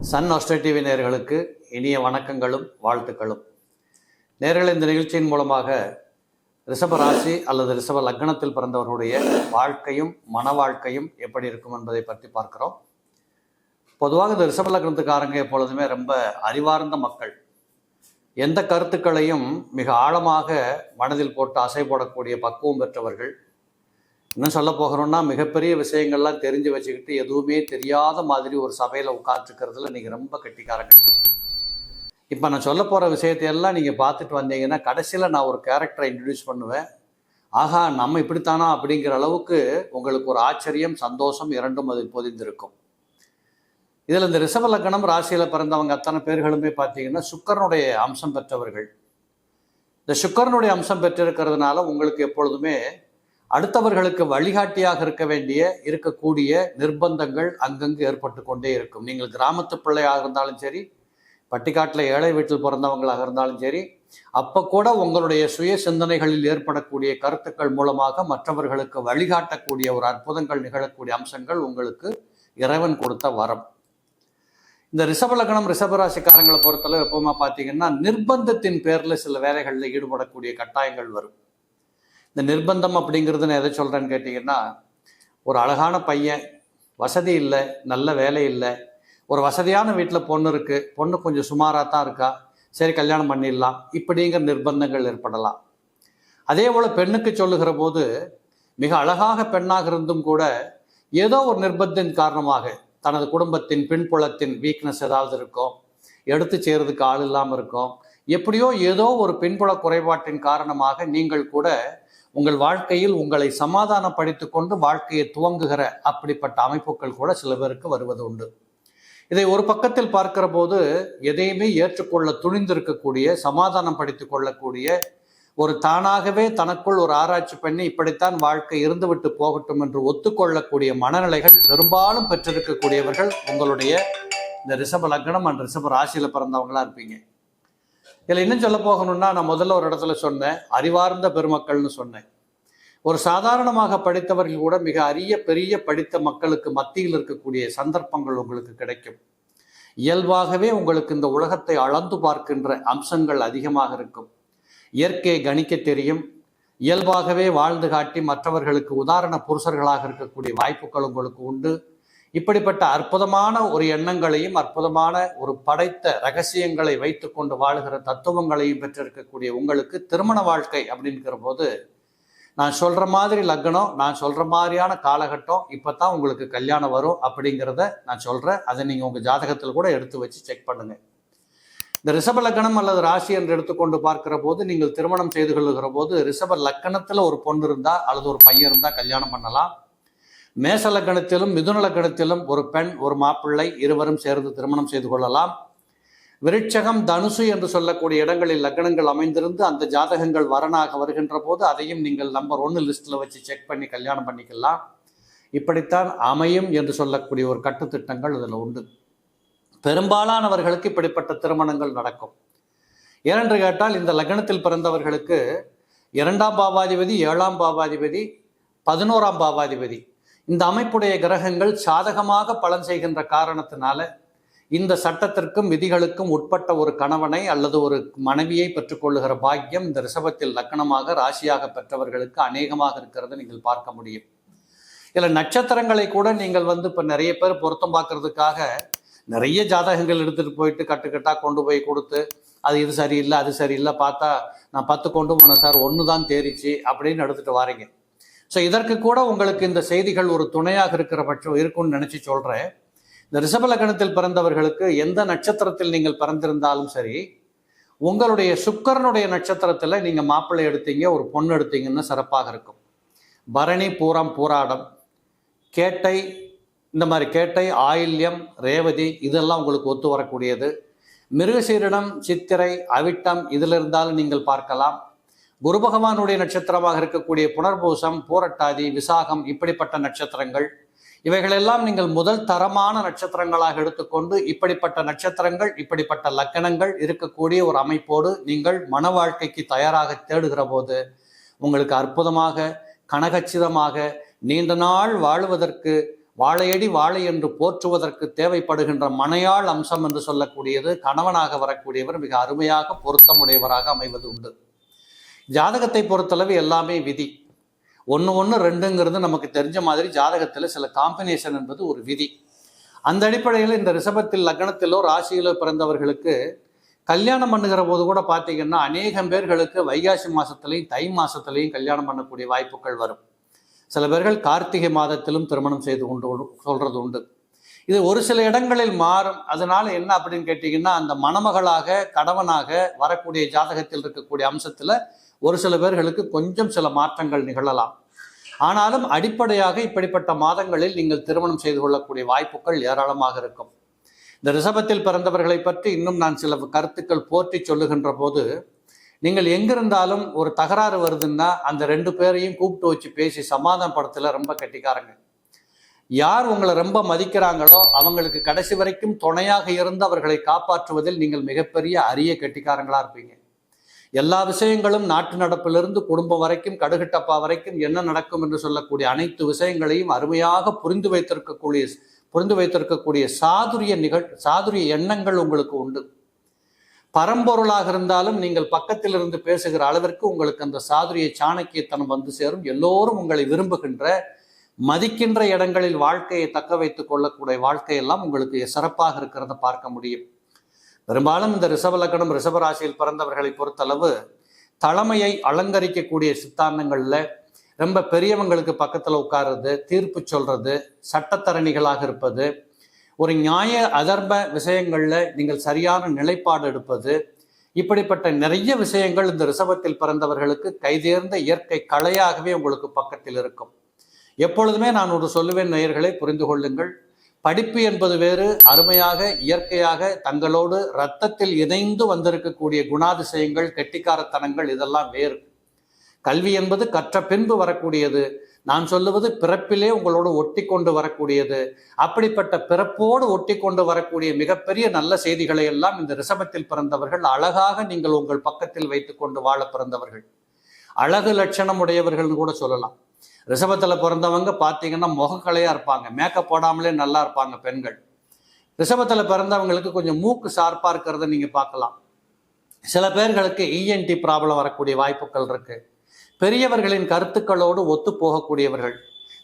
Sun astro TV நேயர்களுக்கு இனிய வணக்கங்களும் வாழ்த்துக்களும். நேயர்களே, இந்த நிகழ்ச்சியின் மூலமாக ரிஷப ராசி அல்லது ரிஷப லக்னத்தில் பிறந்தவர்களுடைய வாழ்க்கையும் மன வாழ்க்கையும் எப்படி இருக்கும் என்பதை பற்றி பார்க்கிறோம். பொதுவாக இந்த ரிஷப லக்னத்துக்காரங்க எப்பொழுதுமே ரொம்ப அறிவார்ந்த மக்கள். எந்த கருத்துக்களையும் மிக ஆழமாக மனதில் போட்டு அசை போடக்கூடிய பக்குவம் பெற்றவர்கள். இன்னும் சொல்ல போகிறோம்னா, மிகப்பெரிய விஷயங்கள்லாம் தெரிஞ்சு வச்சுக்கிட்டு எதுவுமே தெரியாத மாதிரி ஒரு சபையில் உட்காந்துருக்கிறதுல நீங்கள் ரொம்ப கெட்டிக்காரங்க. இப்போ நான் சொல்ல போகிற விஷயத்தையெல்லாம் நீங்கள் பார்த்துட்டு வந்தீங்கன்னா, கடைசியில் நான் ஒரு கேரக்டரை இன்ட்ரடியூஸ் பண்ணுவேன். ஆஹா, நம்ம இப்படித்தானா அப்படிங்கிற அளவுக்கு உங்களுக்கு ஒரு ஆச்சரியம், சந்தோஷம் இரண்டும் அதில் பொதிந்திருக்கும். இதில் இந்த ரிஷப லக்னம் ராசியில் பிறந்தவங்க அத்தனை பேர்களுமே பார்த்தீங்கன்னா சுக்கிரனுடைய அம்சம் பெற்றவர்கள். இந்த சுக்கிரனுடைய அம்சம் பெற்றிருக்கிறதுனால உங்களுக்கு எப்பொழுதுமே அடுத்தவர்களுக்கு வழிகாட்டியாக இருக்கக்கூடிய நிர்பந்தங்கள் அங்கங்கு ஏற்பட்டு கொண்டே இருக்கும். நீங்கள் கிராமத்து பிள்ளையாக இருந்தாலும் சரி, பட்டிக்காட்டில் ஏழை வீட்டில் பிறந்தவங்களாக இருந்தாலும் சரி, அப்போ கூட உங்களுடைய சுய சிந்தனைகளில் ஏற்படக்கூடிய கருத்துக்கள் மூலமாக மற்றவர்களுக்கு வழிகாட்டக்கூடிய ஒரு அற்புதங்கள் நிகழக்கூடிய அம்சங்கள் உங்களுக்கு இறைவன் கொடுத்த வரம். இந்த ரிஷப லக்னம் ரிஷபராசிக்காரங்களை பொறுத்தளவு எப்பவுமா பார்த்தீங்கன்னா, நிர்பந்தத்தின் பேரில் சில வேலைகளில் ஈடுபடக்கூடிய கட்டாயங்கள் வரும். இந்த நிர்பந்தம் அப்படிங்கிறது நான் எதை சொல்கிறேன்னு கேட்டிங்கன்னா, ஒரு அழகான பையன், வசதி இல்லை, நல்ல வேலை இல்லை, ஒரு வசதியான வீட்டில் பொண்ணு இருக்குது, பொண்ணு கொஞ்சம் சுமாராக தான் இருக்கா, சரி கல்யாணம் பண்ணிடலாம், இப்படிங்கிற நிர்பந்தங்கள் ஏற்படலாம். அதே போல் பெண்ணுக்கு சொல்லுகிற போது மிக அழகாக பெண்ணாக இருந்தும் கூட ஏதோ ஒரு நிர்பந்தத்தின் காரணமாக தனது குடும்பத்தின் பின்புலத்தின் வீக்னஸ் ஏதாவது இருக்கும், எடுத்து செய்கிறதுக்கு ஆள் இல்லாமல் இருக்கும், எப்படியோ ஏதோ ஒரு பின்புல குறைபாட்டின் காரணமாக நீங்கள் கூட உங்கள் வாழ்க்கையில் உங்களை சமாதானப்படுத்தி கொண்டு வாழ்க்கையை துவங்குகிற அப்படிப்பட்ட அமைப்புகள் கூட சில பேருக்கு வருவது உண்டு. இதை ஒரு பக்கத்தில் பார்க்கிற போது எதையுமே ஏற்றுக்கொள்ள துணிந்திருக்கக்கூடிய, சமாதானம் படுத்திக் கொள்ளக்கூடிய, ஒரு தானாகவே தனக்குள் ஒரு ஆராய்ச்சி பண்ணி இப்படித்தான் வாழ்க்கை இருந்துவிட்டு போகட்டும் என்று ஒத்துக்கொள்ளக்கூடிய மனநிலைகள் பெரும்பாலும் பெற்றிருக்கக்கூடியவர்கள் உங்களுடைய இந்த ரிஷப லக்னம் அண்ட் ரிஷப ராசியில் பிறந்தவங்களா இருப்பீங்க. இதில் இன்னும் சொல்ல போகணும்னா, நான் முதல்ல ஒரு இடத்துல சொன்னேன், அறிவார்ந்த பெருமக்கள்னு சொன்னேன். ஒரு சாதாரணமாக படித்தவர்கள் கூட மிக அரிய பெரிய படித்த மக்களுக்கு மத்தியில் இருக்கக்கூடிய சந்தர்ப்பங்கள் உங்களுக்கு கிடைக்கும். இயல்பாகவே உங்களுக்கு இந்த உலகத்தை அளந்து பார்க்கின்ற அம்சங்கள் அதிகமாக இருக்கும். இயற்கையை கணிக்க தெரியும். இயல்பாகவே வாழ்ந்து காட்டி மற்றவர்களுக்கு உதாரண புருஷர்களாக இருக்கக்கூடிய வாய்ப்புகள் உங்களுக்கு உண்டு. இப்படிப்பட்ட அற்புதமான ஒரு எண்ணங்களையும் அற்புதமான ஒரு படைத்த ரகசியங்களை வைத்து கொண்டு வாழ்கிற தத்துவங்களையும் பெற்றிருக்கக்கூடிய உங்களுக்கு திருமண வாழ்க்கை அப்படிங்கிற போது நான் சொல்கிற மாதிரி லக்னம், நான் சொல்கிற மாதிரியான காலகட்டம், இப்போ தான் உங்களுக்கு கல்யாணம் வரும் அப்படிங்கிறத நான் சொல்கிறேன். அதை நீங்கள் உங்கள் ஜாதகத்தில் கூட எடுத்து வச்சு செக் பண்ணுங்கள். இந்த ரிஷப லக்னம் அல்லது ராசி என்று எடுத்துக்கொண்டு பார்க்கிற போது நீங்கள் திருமணம் செய்து கொள்ளுகிற போது ரிஷப லக்னத்தில் ஒரு பொண்ணு இருந்தால் அல்லது ஒரு பையன் இருந்தால் கல்யாணம் பண்ணலாம். மேச லக்னத்திலும் மிதுன லக்னத்திலும் ஒரு பெண் ஒரு மாப்பிள்ளை இருவரும் சேர்ந்து திருமணம் செய்து கொள்ளலாம். விருட்சகம் தனுசு என்று சொல்லக்கூடிய இடங்களில் லக்னங்கள் அமைந்திருந்து அந்த ஜாதகங்கள் வரனாக வருகின்ற போது அதையும் நீங்கள் நம்பர் 1 லிஸ்ட்டில் வச்சு செக் பண்ணி கல்யாணம் பண்ணிக்கலாம். இப்படித்தான் அமையும் என்று சொல்லக்கூடிய ஒரு கட்டுத்திட்டங்கள் இதில் உண்டு. பெரும்பாலானவர்களுக்கு இப்படிப்பட்ட திருமணங்கள் நடக்கும். ஏனென்று கேட்டால், இந்த லக்னத்தில் பிறந்தவர்களுக்கு 2ஆம் பாவாதிபதி, 7ஆம் பாவாதிபதி, 11ஆம் பாவாதிபதி இந்த அமைப்புடைய கிரகங்கள் சாதகமாக பலன் செய்கின்ற காரணத்தினால இந்த சட்டத்திற்கும் விதிகளுக்கும் உட்பட்ட ஒரு கணவனை அல்லது ஒரு மனைவியை பெற்றுக்கொள்ளுகிற பாக்கியம் இந்த ரிஷபத்தில் லக்னமாக ராசியாக பெற்றவர்களுக்கு அநேகமாக இருக்கிறத நீங்கள் பார்க்க முடியும். இதில் நட்சத்திரங்களை கூட நீங்கள் இப்போ நிறைய பேர் பொருத்தம் பார்க்கறதுக்காக நிறைய ஜாதகங்கள் எடுத்துகிட்டு போயிட்டு கட்டுக்கட்டாக கொண்டு போய் கொடுத்து, அது இது சரியில்லை அது சரியில்லை, பார்த்தா நான் 10 கொண்டு போனேன் சார், 1 தான் தேறிச்சு அப்படின்னு எடுத்துகிட்டு வாரீங்க. ஸோ இதற்கு கூட உங்களுக்கு இந்த செய்திகள் ஒரு துணையாக இருக்கிற பட்சம் இருக்கும்னு நினச்சி சொல்கிறேன். இந்த ரிஷப லக்னத்தில் பிறந்தவர்களுக்கு எந்த நட்சத்திரத்தில் நீங்கள் பிறந்திருந்தாலும் சரி, உங்களுடைய சுக்கிரனுடைய நட்சத்திரத்தில் நீங்கள் மாப்பிள்ளை எடுத்தீங்க, ஒரு பொண்ணு எடுத்தீங்கன்னா சிறப்பாக இருக்கும். பரணி, பூரம், பூராடம், கேட்டை, இந்த மாதிரி கேட்டை, ஆயில்யம், ரேவதி இதெல்லாம் உங்களுக்கு ஒத்து வரக்கூடியது. மிருகசீரிடம், சித்திரை, அவிட்டம் இதில் இருந்தாலும் நீங்கள் பார்க்கலாம். குரு பகவானுடைய நட்சத்திரமாக இருக்கக்கூடிய புனர்பூசம், பூரட்டாதி, விசாகம் இப்படிப்பட்ட நட்சத்திரங்கள் இவைகளெல்லாம் நீங்கள் முதல் தரமான நட்சத்திரங்களாக எடுத்துக்கொண்டு இப்படிப்பட்ட நட்சத்திரங்கள் இப்படிப்பட்ட லக்கணங்கள் இருக்கக்கூடிய ஒரு அமைப்போடு நீங்கள் மன வாழ்க்கைக்கு தயாராக தேடுகிற போது உங்களுக்கு அற்புதமாக கனகச்சிதமாக நீண்ட நாள் வாழுவதற்கு வாழையடி வாழை என்று போற்றுவதற்கு தேவைப்படுகின்ற மனையாள் அம்சம் என்று சொல்லக்கூடியது கணவனாக வரக்கூடியவர் மிக அருமையாக பொருத்தமுடையவராக அமைவது உண்டு. ஜாதகத்தை பொறுத்தளவு எல்லாமே விதி. 1-1-2ங்கிறது நமக்கு தெரிஞ்ச மாதிரி ஜாதகத்தில் சில காம்பினேஷன் என்பது ஒரு விதி. அந்த அடிப்படையில் இந்த ரிஷபத்தில் லக்னத்திலோ ராசியிலோ பிறந்தவர்களுக்கு கல்யாணம் பண்ணுகிற போது கூட பார்த்தீங்கன்னா அநேகம் பேர்களுக்கு வைகாசி மாதத்துலையும் தை மாதத்துலையும் கல்யாணம் பண்ணக்கூடிய வாய்ப்புகள் வரும். சில பேர்கள் கார்த்திகை மாதத்திலும் திருமணம் செய்து கொண்டு சொல்கிறது உண்டு. இது ஒரு சில இடங்களில் மாறும். அதனால என்ன அப்படின்னு கேட்டிங்கன்னா, அந்த மணமகளாக கணவனாக வரக்கூடிய ஜாதகத்தில் இருக்கக்கூடிய அம்சத்தில் ஒரு சில பேர்களுக்கு கொஞ்சம் சில மாற்றங்கள் நிகழலாம். ஆனாலும் அடிப்படையாக இப்படிப்பட்ட மாதங்களில் நீங்கள் திருமணம் செய்து கொள்ளக்கூடிய வாய்ப்புகள் ஏராளமாக இருக்கும். இந்த ரிஷபத்தில் பிறந்தவர்களை பற்றி இன்னும் நான் சில கருத்துக்கள் போற்றி சொல்லுகின்ற போது, நீங்கள் எங்கிருந்தாலும் ஒரு தகராறு வருதுன்னா அந்த 2 பேரையும் கூப்பிட்டு வச்சு பேசி சமாதானப்படுத்தல ரொம்ப கெட்டிக்காரங்க. யார் உங்களை ரொம்ப மதிக்கிறாங்களோ அவங்களுக்கு கடைசி வரைக்கும் துணையாக இருந்து அவர்களை காப்பாற்றுவதில் நீங்கள் மிகப்பெரிய அரிய கெட்டிக்காரங்களா இருப்பீங்க. எல்லா விஷயங்களும் நாட்டு நடப்பிலிருந்து குடும்பம் வரைக்கும் கடுகட்டப்பா வரைக்கும் என்ன நடக்கும் என்று சொல்லக்கூடிய அனைத்து விஷயங்களையும் அருமையாக புரிந்து வைத்திருக்கக்கூடிய சாதுரிய எண்ணங்கள் உங்களுக்கு உண்டு. பரம்பொருளாக இருந்தாலும் நீங்கள் பக்கத்தில் இருந்து பேசுகிற அளவிற்கு உங்களுக்கு அந்த சாதுரிய சாணக்கியத்தனம் வந்து சேரும். எல்லோரும் உங்களை விரும்புகின்ற மதிக்கின்ற இடங்களில் வாழ்க்கையை தக்க வைத்துக் கொள்ளக்கூடிய வாழ்க்கையெல்லாம் உங்களுக்கு சிறப்பாக இருக்கிறத பார்க்க முடியும். பெரும்பாலும் இந்த ரிஷப லக்னம் ரிஷபராசியில் பிறந்தவர்களை பொறுத்தளவு தலைமையை அலங்கரிக்கக்கூடிய சித்தாந்தங்களில் ரொம்ப பெரியவங்களுக்கு பக்கத்தில் உட்கார்றது, தீர்ப்பு சொல்றது, சட்டத்தரணிகளாக இருப்பது, ஒரு நியாய அதர்ம விஷயங்களில் நீங்கள் சரியான நிலைப்பாடு எடுப்பது, இப்படிப்பட்ட நிறைய விஷயங்கள் இந்த ரிஷபத்தில் பிறந்தவர்களுக்கு கைதேர்ந்த இயற்கை கலையாகவே உங்களுக்கு பக்கத்தில் இருக்கும். எப்பொழுதுமே நான் ஒரு சொல்லுவேன், நேயர்களை புரிந்து கொள்ளுங்கள். படிப்பு என்பது வேறு, அருமையாக இயற்கையாக தங்களோடு இரத்தத்தில் இணைந்து வந்திருக்கக்கூடிய குணாதிசயங்கள், கெட்டிக்காரத்தனங்கள் இதெல்லாம் வேறு. கல்வி என்பது கற்ற பின்பு வரக்கூடியது. நான் சொல்லுவது பிறப்பிலே உங்களோடு ஒட்டி கொண்டு வரக்கூடியது. அப்படிப்பட்ட பிறப்போடு ஒட்டி கொண்டு வரக்கூடிய மிகப்பெரிய நல்ல செய்திகளை எல்லாம் இந்த ரிஷபத்தில் பிறந்தவர்கள் அழகாக நீங்கள் உங்கள் பக்கத்தில் வைத்துக் கொண்டு வாழ பிறந்தவர்கள். அழகு லட்சணம் உடையவர்கள்னு கூட சொல்லலாம். ரிஷபத்தில் பிறந்தவங்க பார்த்தீங்கன்னா முகக்கலையாக இருப்பாங்க, மேக்கப் போடாமலே நல்லா இருப்பாங்க பெண்கள். ரிஷபத்தில் பிறந்தவங்களுக்கு கொஞ்சம் மூக்கு ஷார்ப்பாக இருக்கிறத நீங்கள் பார்க்கலாம். சில பேர்களுக்கு இஎன்டி ப்ராப்ளம் வரக்கூடிய வாய்ப்புகள் இருக்குது. பெரியவர்களின் கருத்துக்களோடு ஒத்து போகக்கூடியவர்கள்,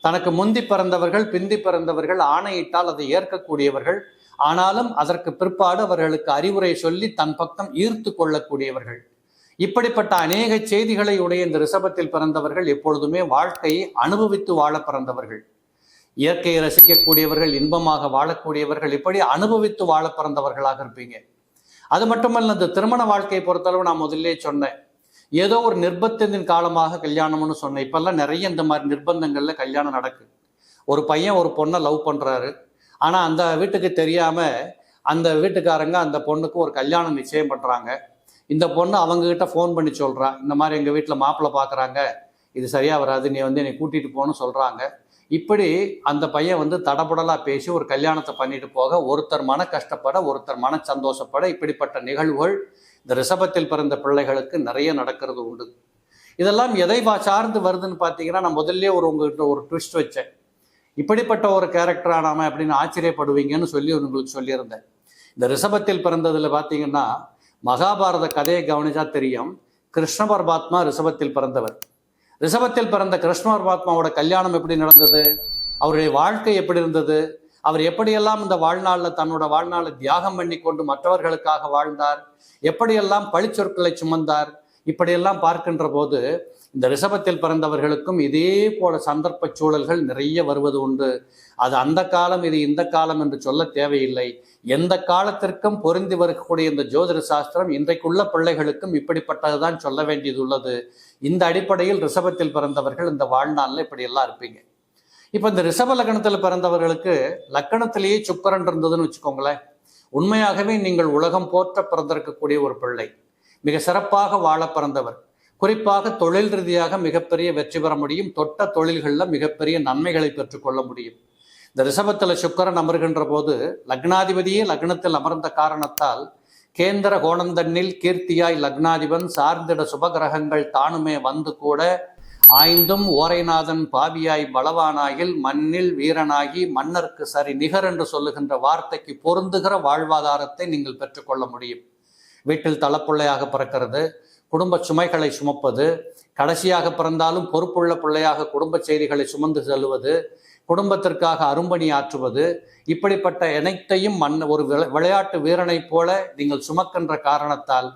தனக்கு முந்தி பிறந்தவர்கள் பிந்தி பிறந்தவர்கள் ஆணையிட்டால் அதை ஏற்கக்கூடியவர்கள், ஆனாலும் அதற்கு பிற்பாடு அவர்களுக்கு அறிவுரை சொல்லி தன் பக்கம் ஈர்த்து கொள்ளக்கூடியவர்கள். இப்படிப்பட்ட அநேக செய்திகளை உடைய இந்த ரிஷபத்தில் பிறந்தவர்கள் எப்பொழுதுமே வாழ்க்கையை அனுபவித்து வாழ பிறந்தவர்கள். இயற்கையை ரசிக்கக்கூடியவர்கள், இன்பமாக வாழக்கூடியவர்கள், இப்படி அனுபவித்து வாழ பிறந்தவர்களாக இருப்பீங்க. அது மட்டுமல்ல, இந்த திருமண வாழ்க்கையை பொறுத்தளவு நான் முதல்லே சொன்னேன், ஏதோ ஒரு நிர்பந்தத்தின் காலமாக கல்யாணம்னு சொன்னேன். இப்பெல்லாம் நிறைய இந்த மாதிரி நிர்பந்தங்கள்ல கல்யாணம் நடக்குது. ஒரு பையன் ஒரு பொண்ணை லவ் பண்றாரு, ஆனா அந்த வீட்டுக்கு தெரியாம அந்த வீட்டுக்காரங்க அந்த பொண்ணுக்கு ஒரு கல்யாணம் நிச்சயம் பண்றாங்க. இந்த பொண்ணு அவங்ககிட்ட ஃபோன் பண்ணி சொல்றா, இந்த மாதிரி எங்க வீட்டில் மாப்பிள்ளை பார்க்குறாங்க, இது சரியா வராது, நீ என்னை கூட்டிட்டு போன்னு சொல்றாங்க. இப்படி அந்த பையன் தடபுடலா பேசி ஒரு கல்யாணத்தை பண்ணிட்டு போக ஒருத்தர் மன கஷ்டப்பட ஒருத்தர் மன சந்தோஷப்பட இப்படிப்பட்ட நிகழ்வுகள் இந்த ரிஷபத்தில் பிறந்த பிள்ளைகளுக்கு நிறைய நடக்கிறது உண்டு. இதெல்லாம் எதை சார்ந்து வருதுன்னு பார்த்தீங்கன்னா, நான் முதல்ல உங்ககிட்ட ஒரு ட்விஸ்ட் வச்சேன். இப்படிப்பட்ட ஒரு கேரக்டரா நாம அப்படின்னு ஆச்சரியப்படுவீங்கன்னு சொல்லி உங்களுக்கு சொல்லியிருந்தேன். இந்த ரிஷபத்தில் பிறந்ததுல பார்த்தீங்கன்னா, மகாபாரத கதையை கவனிச்சா தெரியும், கிருஷ்ண பரமாத்மா ரிஷபத்தில் பிறந்தவர். ரிஷபத்தில் பிறந்த கிருஷ்ண பரமாத்மாவோட கல்யாணம் எப்படி நடந்தது, அவருடைய வாழ்க்கை எப்படி இருந்தது, அவர் எப்படியெல்லாம் இந்த வாழ்நாளில் தன்னோட வாழ்நாளை தியாகம் பண்ணி கொண்டு மற்றவர்களுக்காக வாழ்ந்தார், எப்படியெல்லாம் பழிச்சொற்களை சுமந்தார், இப்படியெல்லாம் பார்க்கின்ற போது இந்த ரிஷபத்தில் பிறந்தவர்களுக்கும் இதே போல சந்தர்ப்ப சூழல்கள் நிறைய வருவது உண்டு. அது அந்த காலம் இது இந்த காலம் என்று சொல்ல தேவையில்லை. எந்த காலத்திற்கும் பொருந்தி வரக்கூடிய இந்த ஜோதிட சாஸ்திரம் இன்றைக்குள்ள பிள்ளைகளுக்கும் இப்படிப்பட்டதுதான் சொல்ல வேண்டியது உள்ளது. இந்த அடிப்படையில் ரிஷபத்தில் பிறந்தவர்கள் இந்த வாழ்நாளில் இப்படியெல்லாம் இருப்பீங்க. இப்போ இந்த ரிஷப லக்னத்தில் பிறந்தவர்களுக்கு லக்கணத்திலேயே சுக்கிரன் இருந்ததுன்னு வச்சுக்கோங்களேன், உண்மையாகவே நீங்கள் உலகம் போற்ற பிறந்திருக்கக்கூடிய ஒரு பிள்ளை, மிக சிறப்பாக வாழ பிறந்தவர். குறிப்பாக தொழில் ரீதியாக மிகப்பெரிய வெற்றி பெற முடியும், தொட்ட தொழில்களில் மிகப்பெரிய நன்மைகளை பெற்றுக்கொள்ள முடியும். இந்த ரிஷபத்தில் சுக்கிரன் அமர்கின்ற போது லக்னாதிபதியே லக்னத்தில் அமர்ந்த காரணத்தால் கேந்திர கோணந்தண்ணில் கீர்த்தியாய் லக்னாதிபன் சார்ந்திட சுபகிரகங்கள் தானுமே வந்து கூட ஆய்ந்தும் ஓரைநாதன் பாவியாய் பலவானாயில் மண்ணில் வீரனாகி மன்னருக்கு சரி நிகர் என்று சொல்லுகின்ற வார்த்தைக்கு பொருந்துகிற வாழ்வாதாரத்தை நீங்கள் பெற்றுக்கொள்ள முடியும். வீட்டில் தளப்பிள்ளையாக பிறக்கிறது, குடும்ப சுமைகளை சுமப்பது, கடைசியாக பிறந்தாலும் பொறுப்புள்ள பிள்ளையாக குடும்ப செய்திகளை சுமந்து செல்வது, குடும்பத்திற்காக அரும்பணி ஆற்றுவது, இப்படிப்பட்ட அனைத்தையும் ஒரு விளையாட்டு வீரனைப் போல நீங்கள் சுமக்கின்ற காரணத்தால்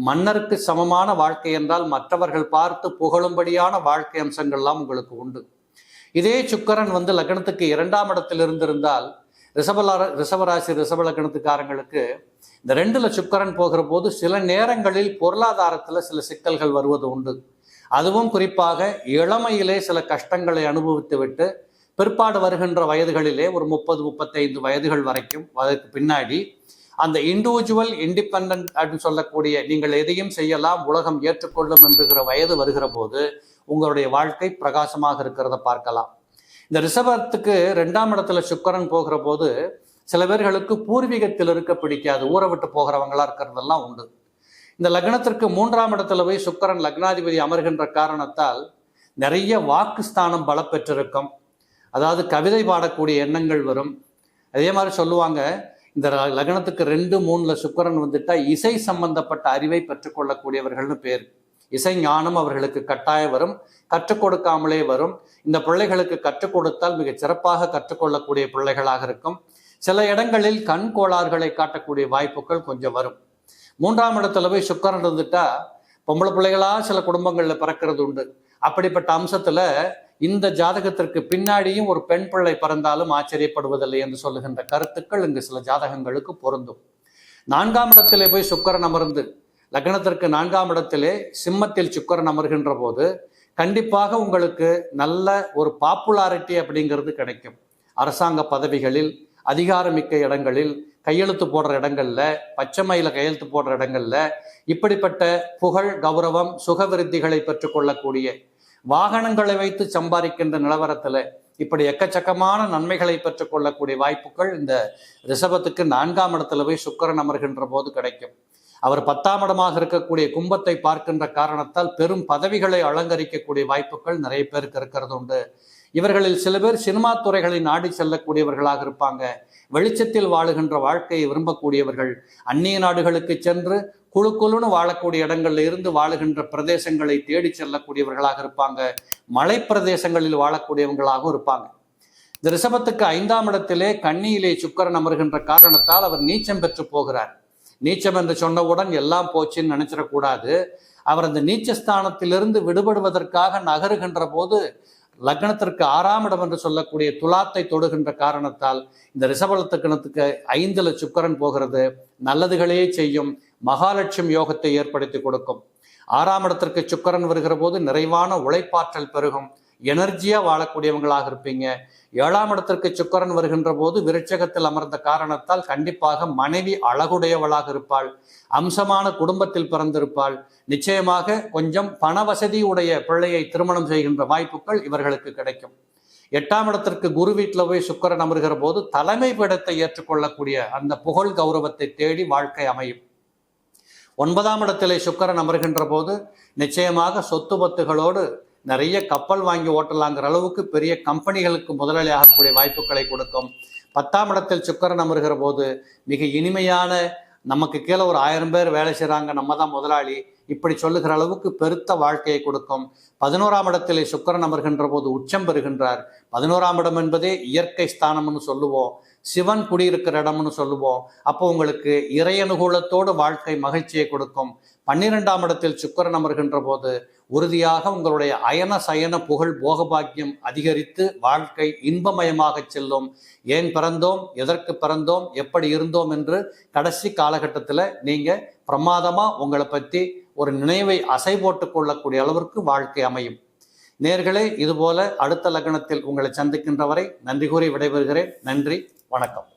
மன்னருக்கு சமமான வாழ்க்கை என்றால் மற்றவர்கள் பார்த்து புகழும்படியான வாழ்க்கை அம்சங்கள்லாம் உங்களுக்கு உண்டு. இதே சுக்கிரன் லக்னத்துக்கு 2ஆம் இடத்தில் இருந்திருந்தால் ரிஷபராசி ரிஷப லக்னத்துக்காரங்களுக்கு இந்த 2ல் சுக்கிரன் போகிற போது சில நேரங்களில் பொருளாதாரத்தில் சில சிக்கல்கள் வருவது உண்டு. அதுவும் குறிப்பாக இளமையிலே சில கஷ்டங்களை அனுபவித்து விட்டு பிற்பாடு வருகின்ற வயதுகளிலே ஒரு 30-35 வயதுகள் வரைக்கும் அதற்கு பின்னாடி அந்த இண்டிவிஜுவல் இண்டிபெண்ட் அப்படின்னு சொல்லக்கூடிய நீங்கள் எதையும் செய்யலாம், உலகம் ஏற்றுக்கொள்ளும் என்கிற வயது வருகிற போது உங்களுடைய வாழ்க்கை பிரகாசமாக இருக்கிறத பார்க்கலாம். இந்த ரிஷபத்துக்கு 2ஆம் இடத்துல சுக்கிரன் போகிற போது சில பேர்களுக்கு பூர்வீகத்தில் இருக்க பிடிக்காது, ஊரை விட்டு போகிறவங்களா இருக்கிறதெல்லாம் உண்டு. இந்த லக்னத்திற்கு 3ஆம் இடத்துல போய் சுக்கிரன் லக்னாதிபதி அமர்கின்ற காரணத்தால் நிறைய வாக்குஸ்தானம் பல பெற்றிருக்கும். அதாவது கவிதை பாடக்கூடிய எண்ணங்கள் வரும். அதே மாதிரி சொல்லுவாங்க, இந்த லக்னத்துக்கு 2-3ல் சுக்கிரன் வந்துட்டா இசை சம்பந்தப்பட்ட அறிவை பெற்றுக்கொள்ளக்கூடியவர்கள்னு பேர். இசை ஞானம் அவர்களுக்கு கட்டாயம் வரும், கற்றுக் கொடுக்காமலே வரும். இந்த பிள்ளைகளுக்கு கற்றுக் கொடுத்தால் மிக சிறப்பாக கற்றுக்கொள்ளக்கூடிய பிள்ளைகளாக இருக்கும். சில இடங்களில் கண் கோளாறுகளை காட்டக்கூடிய வாய்ப்புகள் கொஞ்சம் வரும். 3ஆம் இடத்துல போய் சுக்கிரன் இருந்துட்டா பொம்பளை பிள்ளைகளா சில குடும்பங்களில் பிறக்கிறது உண்டு. அப்படிப்பட்ட அம்சத்துல இந்த ஜாதகத்திற்கு பின்னாடியும் ஒரு பெண் பிள்ளை பிறந்தாலும் ஆச்சரியப்படுவதில்லை என்று சொல்லுகின்ற கருத்துக்கள் இங்கு சில ஜாதகங்களுக்கு பொருந்தும். 4ஆம் இடத்திலே போய் சுக்கிரன் அமர்ந்து லக்னத்திற்கு 4ஆம் இடத்திலே சிம்மத்தில் சுக்கிரன் அமர்கின்ற போது கண்டிப்பாக உங்களுக்கு நல்ல ஒரு பாப்புலாரிட்டி அப்படிங்கிறது கிடைக்கும். அரசாங்க பதவிகளில், அதிகாரமிக்க இடங்களில், கையெழுத்து போடுற இடங்கள்ல, பச்சைமையில கையெழுத்து போடுற இடங்கள்ல இப்படிப்பட்ட புகழ், கௌரவம், சுகவிருத்திகளை பெற்றுக்கொள்ளக்கூடிய, வாகனங்களை வைத்து சம்பாதிக்கின்ற நிலவரத்துல இப்படி எக்கச்சக்கமான நன்மைகளை பெற்றுக்கொள்ளக்கூடிய வாய்ப்புகள் இந்த ரிஷபத்துக்கு 4ஆம் இடத்துல போய் சுக்கிரன் அமர்கின்ற போது கிடைக்கும். அவர் 10ஆம் இடமாக இருக்கக்கூடிய கும்பத்தை பார்க்கின்ற காரணத்தால் பெரும் பதவிகளை அலங்கரிக்கக்கூடிய வாய்ப்புகள் நிறைய பேருக்கு இருக்கிறது உண்டு. இவர்களில் சில பேர் சினிமா துறைகளை நாடி செல்லக்கூடியவர்களாக இருப்பாங்க. வெளிச்சத்தில் வாழுகின்ற வாழ்க்கையை விரும்பக்கூடியவர்கள், அந்நிய நாடுகளுக்கு சென்று குழுக்குழுன்னு வாழக்கூடிய இடங்கள்ல இருந்து வாழுகின்ற பிரதேசங்களை தேடி செல்லக்கூடியவர்களாக இருப்பாங்க. மலை பிரதேசங்களில் வாழக்கூடியவங்களாகவும் இருப்பாங்க. இந்த ரிஷபத்துக்கு 5ஆம் இடத்திலே கன்னியிலே சுக்கிரன் அமர்கின்ற காரணத்தால் அவர் நீச்சம் பெற்று போகிறார். நீச்சம் என்று சொன்னவுடன் எல்லாம் போச்சுன்னு நினைச்சிடக்கூடாது. அவர் அந்த நீச்சஸ்தானத்திலிருந்து விடுபடுவதற்காக நகருகின்ற போது லக்னத்திற்கு 6ஆம் இடம் என்று சொல்லக்கூடிய துலாத்தை தொடுகின்ற காரணத்தால் இந்த ரிஷபலத்துக்கு 5ல் சுக்கிரன் போகிறது நல்லதுகளே செய்யும். மகாலட்சுமி யோகத்தை ஏற்படுத்தி கொடுக்கும். 6ஆம் இடத்திற்கு சுக்கிரன் வருகிற போது நிறைவான உழைப்பாற்றல் பெருகும், எனர்ஜியா வாழக்கூடியவங்களாக இருப்பீங்க. 7ஆம் இடத்திற்கு சுக்கிரன் வருகின்ற போது விருட்சகத்தில் அமர்ந்த காரணத்தால் கண்டிப்பாக மனைவி அழகுடையவளாக இருப்பாள், அம்சமான குடும்பத்தில் பிறந்திருப்பாள். நிச்சயமாக கொஞ்சம் பண வசதி உடைய பிள்ளையை திருமணம் செய்கின்ற வாய்ப்புகள் இவர்களுக்கு கிடைக்கும். 8ஆம் இடத்திற்கு குரு வீட்டில் போய் சுக்கிரன் அமர்கிற போது தலைமை பீடத்தை ஏற்றுக்கொள்ளக்கூடிய அந்த புகழ் கௌரவத்தை தேடி வாழ்க்கை அமையும். 9ஆம் இடத்திலே சுக்கிரன் அமர்கின்ற போது நிச்சயமாக சொத்து பத்துகளோடு நிறைய கப்பல் வாங்கி ஓட்டலாங்கிற அளவுக்கு பெரிய கம்பெனிகளுக்கு முதலாளி ஆகக்கூடிய வாய்ப்புகளை கொடுக்கும். 10ஆம் இடத்தில் சுக்கிரன் அமர்கிற போது மிக இனிமையான, நமக்கு கீழே ஒரு 1000 பேர் வேலை செய்கிறாங்க, நம்ம தான் முதலாளி, இப்படி சொல்லுகிற அளவுக்கு பெருத்த வாழ்க்கையை கொடுக்கும். 11ஆம் இடத்திலே சுக்கிரன் அமர்கின்ற போது உச்சம் பெறுகின்றார். 11ஆம் இடம் என்பதே இயற்கை ஸ்தானம்னு சொல்லுவோம், சிவன் குடியிருக்கிற இடம்னு சொல்லுவோம். அப்போ உங்களுக்கு இறை அனுகூலத்தோடு வாழ்க்கை மகிழ்ச்சியை கொடுக்கும். 12ஆம் இடத்தில் சுக்கிரன் அமர்கின்ற போது உறுதியாக உங்களுடைய அயன சயன புகழ் போகபாக்கியம் அதிகரித்து வாழ்க்கை இன்பமயமாக செல்லும். ஏன் பிறந்தோம், எதற்கு பிறந்தோம், எப்படி இருந்தோம் என்று கடைசி காலகட்டத்தில் நீங்கள் பிரமாதமாக உங்களை பற்றி ஒரு நினைவை அசை போட்டு கொள்ளக்கூடிய அளவிற்கு வாழ்க்கை அமையும். நேர்களே, இதுபோல அடுத்த லக்னத்தில் உங்களை சந்திக்கின்ற வரை நன்றி கூறி விடைபெறுகிறேன். நன்றி, வணக்கம்.